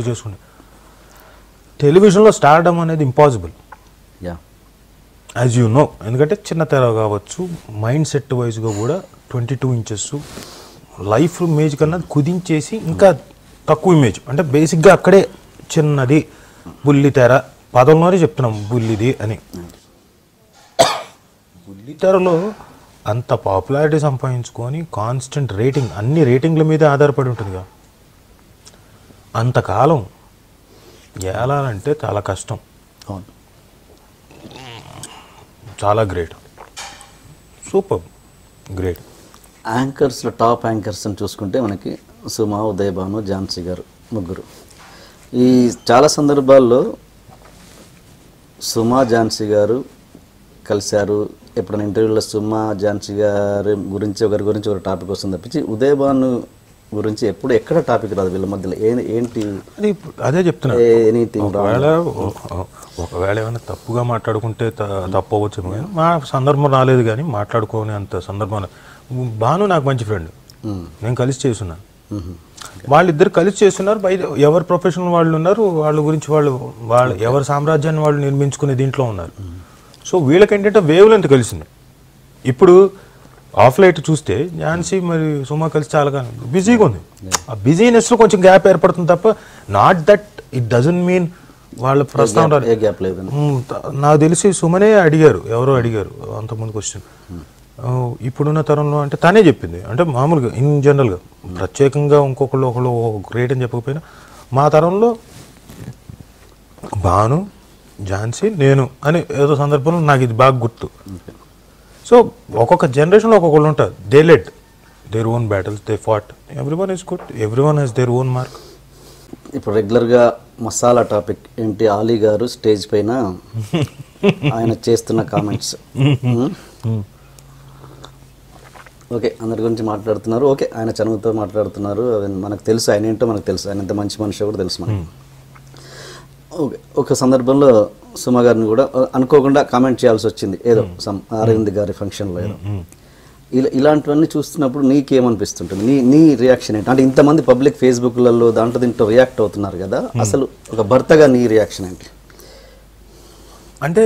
చేసుకుంటూ టెలివిజన్లో స్టార్డమ్ అనేది ఇంపాసిబుల్, యాజ్ యూ నో. ఎందుకంటే చిన్న తెర కావచ్చు, మైండ్ సెట్ వైజ్గా కూడా 22 inches లైఫ్ ఇమేజ్ కన్నా కుదించేసి ఇంకా తక్కువ ఇమేజ్, అంటే బేసిక్గా అక్కడే చిన్నది బుల్లి తెర, పదంలోనే చెప్తున్నాం బుల్లిది అని. బుల్లి తెరలో అంత పాపులారిటీ సంపాదించుకొని కాన్స్టెంట్ రేటింగ్, అన్ని రేటింగ్ల మీదే ఆధారపడి ఉంటుందిగా. అంతకాలం ఏలాలంటే చాలా కష్టం. అవును, చాలా గ్రేట్, సూపర్ గ్రేట్. యాంకర్స్లో టాప్ యాంకర్స్ అని చూసుకుంటే మనకి సుమా, ఉదయ్ భాను, ఝాన్సీ గారు ముగ్గురు. ఈ చాలా సందర్భాల్లో సుమా, ఝాన్సీ గారు కలిశారు. ఎప్పుడైనా ఇంటర్వ్యూలో సుమా, ఝాన్సీ గారి గురించి ఒకరి టాపిక్ వస్తుంది తప్పించి ఉదయ్ భాను గురించి ఎప్పుడు ఎక్కడ టాపిక్ రాదు వీళ్ళ మధ్యలో. ఏంటి అదే చెప్తున్నా, ఎనీథింగ్ ఒకవేళ ఏమైనా తప్పుగా మాట్లాడుకుంటే తప్పవచ్చు, కానీ మా సందర్భం రాలేదు. కానీ మాట్లాడుకోని అంత సందర్భం. భాను నాకు మంచి ఫ్రెండ్, నేను కలిసి చేస్తున్నా, వాళ్ళిద్దరు కలిసి చేస్తున్నారు. ఎవరి ప్రొఫెషనల్ వాళ్ళు ఉన్నారు, వాళ్ళ గురించి వాళ్ళు ఎవరి సామ్రాజ్యాన్ని వాళ్ళు నిర్మించుకునే దీంట్లో ఉన్నారు. సో వీళ్ళకి ఏంటంటే వేవ్ లెంత్ కలిసింది. ఇప్పుడు ఆఫ్ లైట్ చూస్తే ఝాన్సీ మరి సుమా కలిసి చాలా బిజీగా ఉంది. ఆ బిజీనెస్లో కొంచెం గ్యాప్ ఏర్పడుతుంది తప్ప, not that it doesn't mean వాళ్ళ ప్రస్తుతం నాకు తెలిసి సుమనే అడిగారు, ఎవరో అడిగారు అంతకుముందు క్వశ్చన్, ఇప్పుడున్న తరంలో అంటే తనే చెప్పింది. అంటే మామూలుగా ఇన్ జనరల్గా ప్రత్యేకంగా ఒకళ్ళు గ్రేట్ అని చెప్పకపోయినా, మా తరంలో భాను, ఝాన్సీ, నేను అని ఏదో సందర్భంలో నాకు ఇది బాగా గుర్తు. సో ఒక్కొక్క జనరేషన్లో ఒక్కొక్కళ్ళు ఉంటారు. They led their own battles, they fought, everyone is good, everyone has their own mark. ఇప్పుడు రెగ్యులర్గా మసాలా టాపిక్ ఏంటి, ఆలీ గారు స్టేజ్ పైన ఆయన చేస్తున్న కామెంట్స్. ఓకే, అందరి గురించి మాట్లాడుతున్నారు. ఓకే, ఆయన చనువుతో మాట్లాడుతున్నారు, అవి మనకు తెలుసు. ఆయన ఏంటో మనకు తెలుసు, ఆయన ఎంత మంచి మనిషి కూడా తెలుసు మనకి. ఓకే, ఒక సందర్భంలో సుమ గారిని కూడా అనుకోకుండా కామెంట్ చేయాల్సి వచ్చింది, ఏదో అరవింద్ గారి ఫంక్షన్లో ఏదో. ఇలాంటివన్నీ చూస్తున్నప్పుడు నీకేమనిపిస్తుంటుంది? నీ రియాక్షన్ ఏంటి? అంటే ఇంతమంది పబ్లిక్ ఫేస్బుక్లలో దాంట్లో దీంట్లో రియాక్ట్ అవుతున్నారు కదా, అసలు ఒక భర్తగా నీ రియాక్షన్ ఏంటి? అంటే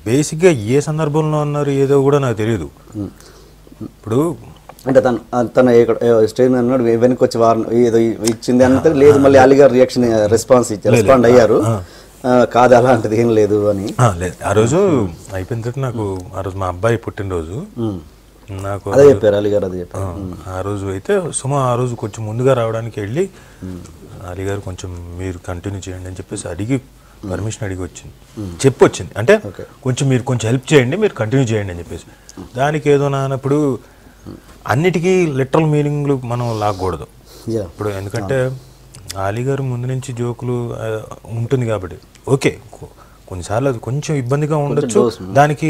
బేసిక్గా ఏ సందర్భంలో అన్నారు ఏదో కూడా నాకు తెలియదు. ఇప్పుడు అంటే తన స్టేజ్ మీద అన్నాడు, వెనక్కి వచ్చి వారం ఏదో ఇచ్చింది అంటే లేదు, మళ్ళీ అలీ గారు రెస్పాండ్ అయ్యారు, కాదు అలాంటిది ఏం లేదు అని. లేదు, ఆ రోజు అయిపోయిన తర్వాత నాకు ఆ రోజు మా అబ్బాయి పుట్టినరోజు, నాకు అదే చెప్పారు అలీ గారు, అదే చెప్పారు. ఆ రోజు అయితే సుమ ఆ రోజు కొంచెం ముందుగా రావడానికి వెళ్ళి అలీ గారు కొంచెం మీరు కంటిన్యూ చేయండి అని చెప్పేసి అడిగి పర్మిషన్ అడిగి వచ్చింది, చెప్పొచ్చింది. అంటే కొంచెం మీరు కొంచెం హెల్ప్ చేయండి, మీరు కంటిన్యూ చేయండి అని చెప్పేసి. దానికి ఏదో నాన్నప్పుడు అన్నిటికీ లిటరల్ మీనింగ్లు మనం లాగకూడదు ఇప్పుడు, ఎందుకంటే అలీ గారు ముందు నుంచి జోకులు ఉంటుంది కాబట్టి ఓకే, కొన్నిసార్లు అది కొంచెం ఇబ్బందిగా ఉండొచ్చు, దానికి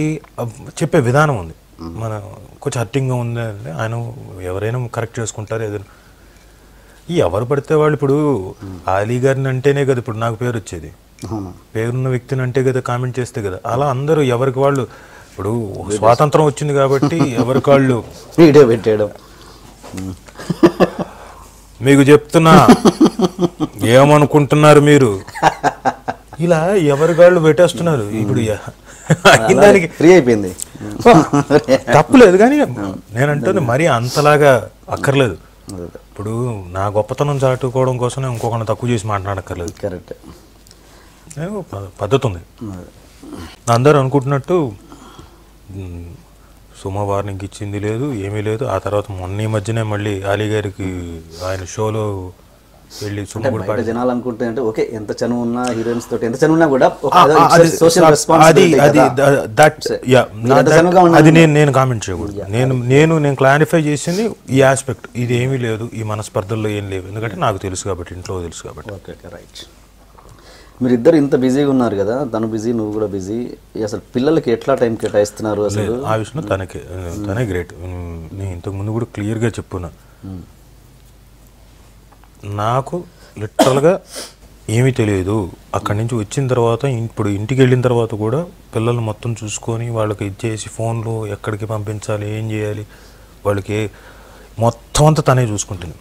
చెప్పే విధానం ఉంది, మన కొంచెం హర్టింగ్గా ఉంది అంటే ఆయన ఎవరైనా కరెక్ట్ చేసుకుంటారు. ఏదైనా ఎవరు పడితే వాళ్ళు, ఇప్పుడు అలీ గారిని అంటేనే కదా ఇప్పుడు నాకు పేరు వచ్చేది, పేరున్న వ్యక్తిని అంటే కదా కామెంట్ చేస్తే కదా, అలా అందరూ ఎవరికి వాళ్ళు, ఇప్పుడు స్వాతంత్రం వచ్చింది కాబట్టి ఎవరికి వాళ్ళు వీడియో పెట్టేయడం. మీకు చెప్తున్నా ఏమనుకుంటున్నారు మీరు, ఇలా ఎవరికాళ్ళు పెట్టేస్తున్నారు. ఇప్పుడు దానికి ఫ్రీ అయిపోయింది, తప్పులేదు. కానీ నేనంటుంది మరీ అంతలాగా అక్కర్లేదు. ఇప్పుడు నా గొప్పతనం చాటుకోవడం కోసమే ఇంకొకరిని తక్కువ చేసి మాట్లాడక్కర్లేదు. కరెక్ట్, పద్ధతి ఉంది. అందరూ అనుకుంటున్నట్టు సుమ వార్నింగ్ ఇచ్చింది లేదు, ఏమీ లేదు. ఆ తర్వాత మొన్న ఈ మధ్యనే మళ్ళీ అలీ గారికి ఆయన షోలో వెళ్ళి సుమ కూడా జనాలు అనుకుంటే అంటే ఓకే, ఎంత చనువు ఉన్నా హీరోయిన్స్ తోటి ఎంత చనువు ఉన్నా కూడా అది నేను కామెంట్ చేయకూడదు. నేను క్లారిఫై చేసింది ఈ ఆస్పెక్ట్, ఇది ఏమీ లేదు, ఈ మనస్పర్ధల్లో ఏం లేవు, ఎందుకంటే నాకు తెలుసు కాబట్టి, ఇంట్లో తెలుసు కాబట్టి. Okay, right. మీరిద్దరు ఇంత బిజీగా ఉన్నారు కదా, తను బిజీ, నువ్వు కూడా బిజీ, అసలు పిల్లలకి ఎట్లా టైం కేటాయిస్తున్నారు అసలు? ఆ విషయంలో తనే గ్రేట్. నేను ఇంతకు ముందు కూడా క్లియర్గా చెప్పున్నా, నాకు లిటరల్గా ఏమీ తెలియదు. అక్కడి నుంచి వచ్చిన తర్వాత, ఇప్పుడు ఇంటికి వెళ్ళిన తర్వాత కూడా పిల్లలు మొత్తం చూసుకొని వాళ్ళకి ఇచ్చేసి ఫోన్లో ఎక్కడికి పంపించాలి, ఏం చేయాలి, వాళ్ళకి మొత్తం అంతా తనే చూసుకుంటుంది.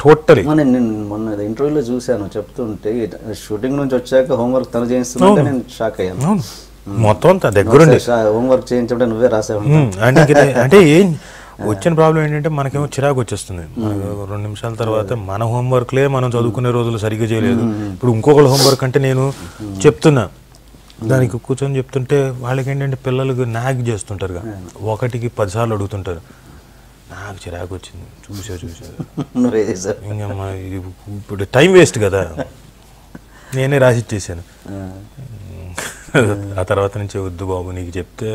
టోటలీ. నేను మొన్న ఇంటర్వ్యూలో చూశాను చెప్తుంటే షూటింగ్ నుంచి వచ్చాక హోంవర్క్ తను చేయిస్తుంటే నేను షాక్ అయ్యాను. మొత్తం అంతా దగ్గరుండి హోంవర్క్ చేయించడం నువ్వే రాసావు. అంటే ఏం వచ్చిన ప్రాబ్లం ఏంటంటే మనకేమో చిరాకు వచ్చేస్తుంది. 2 నిమిషాల తర్వాత మన హోంవర్క్లే మనం చదువుకునే రోజులు సరిగ్గా చేయలేదు, ఇప్పుడు ఇంకొకళ్ళ హోంవర్క్ అంటే నేను చెప్తున్నా దానికి కూర్చొని చెప్తుంటే వాళ్ళకి ఏంటంటే పిల్లలకు నాగ్ చేస్తుంటారు, 1కి 10 సార్లు అడుగుతుంటారు. నాకు చిరాకు వచ్చింది చూసా ఇంకా ఇప్పుడు టైం వేస్ట్ కదా, నేనే రాసి ఇచ్చేసాను. ఆ తర్వాత నుంచి వద్దు బాబు నీకు చెప్తే.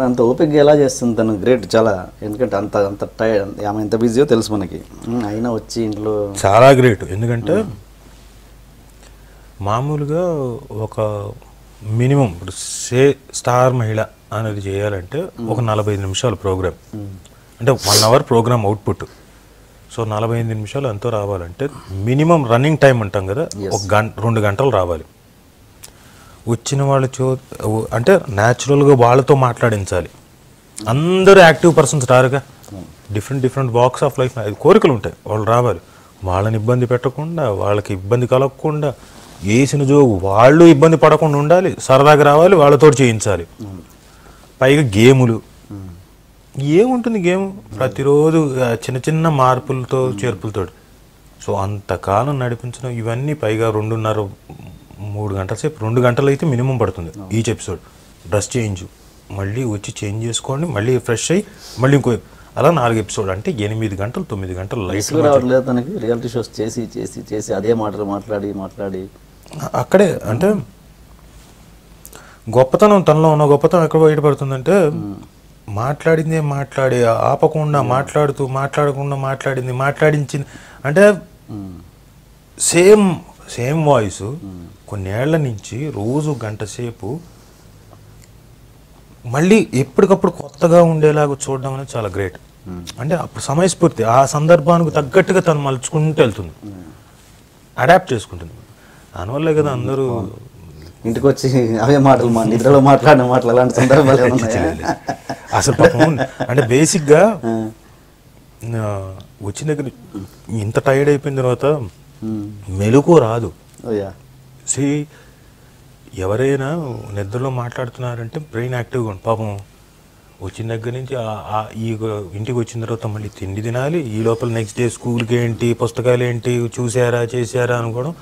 అంత ఓపికగా ఎలా చేస్తుంది తను, గ్రేట్ చాలా. ఎందుకంటే అంత అంత టైర్డ్, ఆమె ఎంత బిజీయో తెలుసు మనకి, అయినా వచ్చి ఇంట్లో చాలా గ్రేట్. ఎందుకంటే మామూలుగా ఒక మినిమం ఇప్పుడు స్టార్ మహిళ అనేది చేయాలంటే ఒక 45 నిమిషాలు ప్రోగ్రామ్, అంటే 1 అవర్ ప్రోగ్రామ్ అవుట్పుట్. సో 45 నిమిషాలు ఎంతో రావాలంటే మినిమం రన్నింగ్ టైం అంటాం కదా, 2 గంటలు రావాలి. వచ్చిన వాళ్ళు అంటే న్యాచురల్గా వాళ్ళతో మాట్లాడించాలి. అందరూ యాక్టివ్ పర్సన్స్ రారుగా, డిఫరెంట్ వాక్స్ ఆఫ్ లైఫ్ కోరికలు ఉంటాయి, వాళ్ళు రావాలి. వాళ్ళని ఇబ్బంది పెట్టకుండా, వాళ్ళకి ఇబ్బంది కలగకుండా, వేసిన జోగు వాళ్ళు ఇబ్బంది పడకుండా ఉండాలి, సరదాగా రావాలి, వాళ్ళతో చేయించాలి. పైగా గేములు, ఏముంటుంది గేమ్ ప్రతిరోజు చిన్న మార్పులతో చేర్పులతో. సో అంతకాలం నడిపించడం ఇవన్నీ, పైగా 2.5-3 గంటల సేపు, 2 గంటలు అయితే మినిమం పడుతుంది ఈచ్ ఎపిసోడ్. డ్రెస్ చేంజ్, మళ్ళీ వచ్చి చేంజ్ చేసుకోండి, మళ్ళీ ఫ్రెష్ అయ్యి మళ్ళీ ఇంకో అలా 4 ఎపిసోడ్, అంటే 8 గంటలు 9 గంటలు లైఫ్ రావట్లేదు తనకి. రియాలిటీ షోస్ చేసి చేసి చేసి అదే మాటలు మాట్లాడి అక్కడే అంటే గొప్పతనం, తనలో ఉన్న గొప్పతనం ఎక్కడ బయటపడుతుందంటే మాట్లాడింది ఆపకుండా మాట్లాడించింది అంటే సేమ్ వాయిస్ కొన్నేళ్ల నుంచి రోజు 1 గంట సేపు మళ్ళీ ఎప్పటికప్పుడు కొత్తగా ఉండేలాగా చూడడం అనేది చాలా గ్రేట్. అంటే అప్పుడు సమయస్ఫూర్తి, ఆ సందర్భానికి తగ్గట్టుగా తను మలుచుకుంటూ వెళ్తుంది, అడాప్ట్ చేసుకుంటుంది. దానివల్లే కదా అందరూ ఇంటికి వచ్చి అవే మాటలు, మా నిద్రలో మాట్లాడిన మాటలు, అలాంటి సందర్భాలు అసలు పాపం. అంటే బేసిక్గా వచ్చిన దగ్గర ఇంత టైర్డ్ అయిపోయిన తర్వాత మెలకు రాదు. ఎవరైనా నిద్రలో మాట్లాడుతున్నారంటే బ్రెయిన్ యాక్టివ్గా ఉంది. పాపం వచ్చిన దగ్గర నుంచి ఈ ఇంటికి వచ్చిన తర్వాత మళ్ళీ తిండి తినాలి, ఈ లోపల నెక్స్ట్ డే స్కూల్కి ఏంటి, పుస్తకాలు ఏంటి, చూసారా చేశారా అనుకోవడం.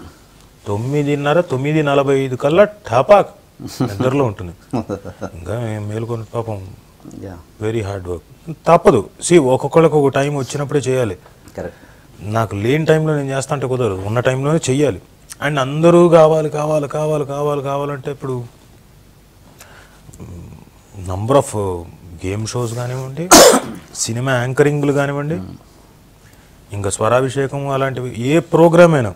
9:30-9:45 కల్లా ఠాపాక్ నిద్రలో ఉంటుంది. ఇంకా మేలుకొని పాపం వెరీ హార్డ్ వర్క్. తప్పదు, ఒక్కొక్కళ్ళకి ఒక టైం వచ్చినప్పుడే చేయాలి. నాకు లేని టైంలో నేను చేస్తా అంటే కుదరదు, ఉన్న టైంలోనే చెయ్యాలి. అండ్ అందరూ కావాలంటే ఇప్పుడు నంబర్ ఆఫ్ గేమ్ షోస్ కానివ్వండి, సినిమా యాంకరింగ్లు కానివ్వండి, ఇంకా స్వరాభిషేకం అలాంటివి ఏ ప్రోగ్రామ్ అయినా